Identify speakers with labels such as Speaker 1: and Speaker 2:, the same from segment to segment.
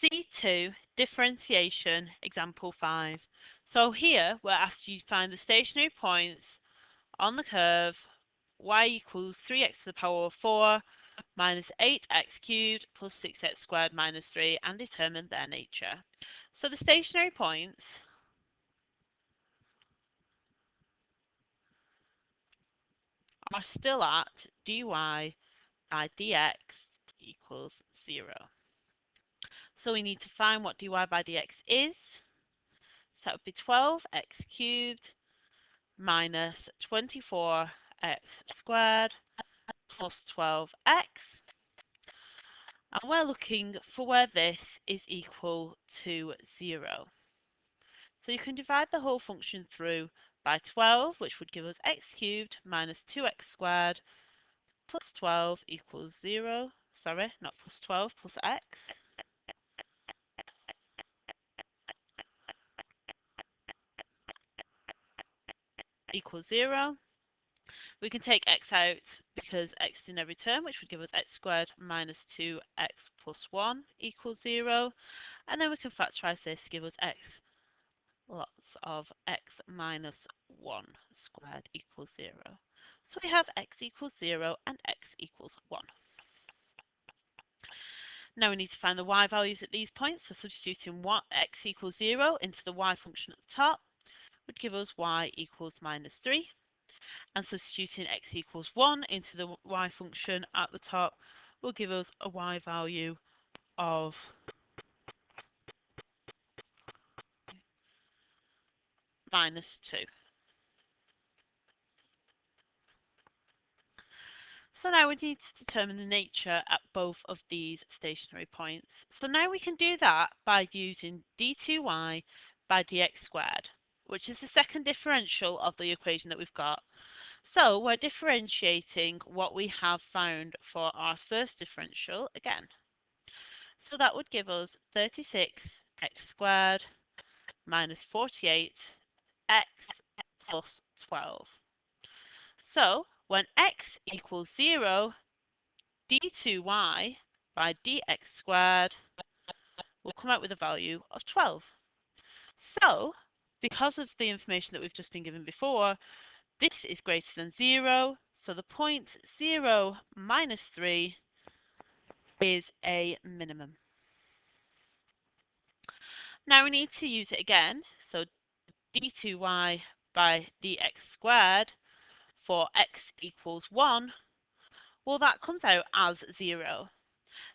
Speaker 1: C2, differentiation, example 5. So here we're asked you to find the stationary points on the curve y equals 3x to the power of 4 minus 8x cubed plus 6x squared minus 3 and determine their nature. So the stationary points are still at dy by dx equals 0. So we need to find what dy by dx is. So that would be 12x cubed minus 24x squared plus 12x. And we're looking for where this is equal to 0. So you can divide the whole function through by 12, which would give us x cubed minus 2x squared plus 12 equals 0. Sorry, not plus 12, plus x. Equals 0. We can take x out because x is in every term, which would give us x squared minus 2x plus 1 equals 0. And then we can factorise this to give us x lots of x minus 1 squared equals 0. So we have x equals 0 and x equals 1. Now we need to find the y values at these points. So substituting x equals 0 into the y function at the top would give us y equals minus 3. And substituting x equals 1 into the y function at the top will give us a y value of minus 2. So now we need to determine the nature at both of these stationary points. So now we can do that by using d2y by dx squared, which is the second differential of the equation that we've got. So we're differentiating what we have found for our first differential again. So that would give us 36x squared minus 48x plus 12. So when x equals 0, d2y by dx squared will come out with a value of 12. So because of the information that we've just been given before, this is greater than 0, so the point 0 minus 3 is a minimum. Now we need to use it again, so d2y by dx squared for x equals 1, well that comes out as 0.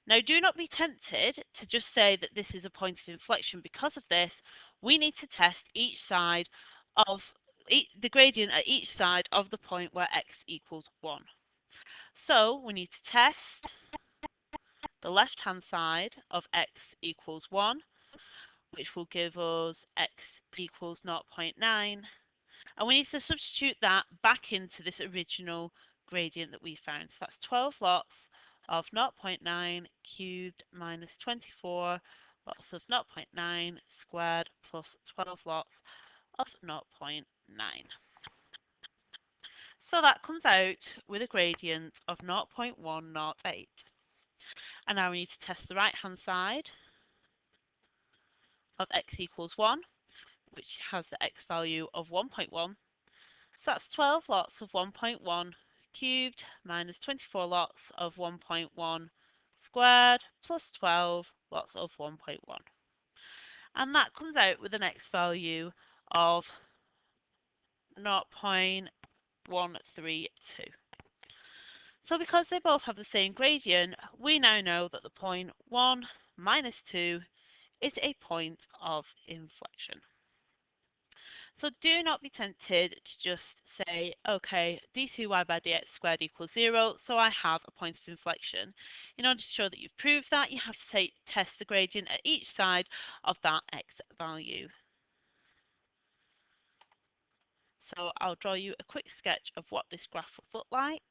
Speaker 1: Now do not be tempted to just say that this is a point of inflection because of this. We need to test each side of the gradient at each side of the point where x equals 1. So we need to test the left hand side of x equals 1, which will give us x equals 0.9, and we need to substitute that back into this original gradient that we found. So that's 12 lots of 0.9 cubed minus 24 lots of 0.9 squared plus 12 lots of 0.9. So that comes out with a gradient of 0.108. And now we need to test the right hand side of x equals 1, which has the x value of 1.1. So that's 12 lots of 1.1 cubed minus 24 lots of 1.1 squared plus 12 lots of 1.1. And that comes out with an x value of 0.132. So because they both have the same gradient, we now know that the point 1 minus 2 is a point of inflection. So do not be tempted to just say, okay, d2y by dx squared equals 0, so I have a point of inflection. In order to show that you've proved that, you have to test the gradient at each side of that x value. So I'll draw you a quick sketch of what this graph would look like.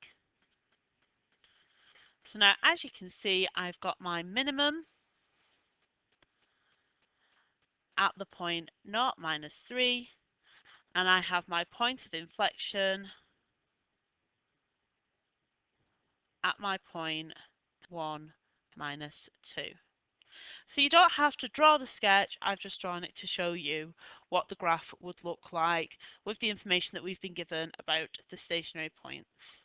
Speaker 1: So now, as you can see, I've got my minimum at the point 0 minus 3, and I have my point of inflection at my point 1 minus 2. So you don't have to draw the sketch, I've just drawn it to show you what the graph would look like with the information that we've been given about the stationary points.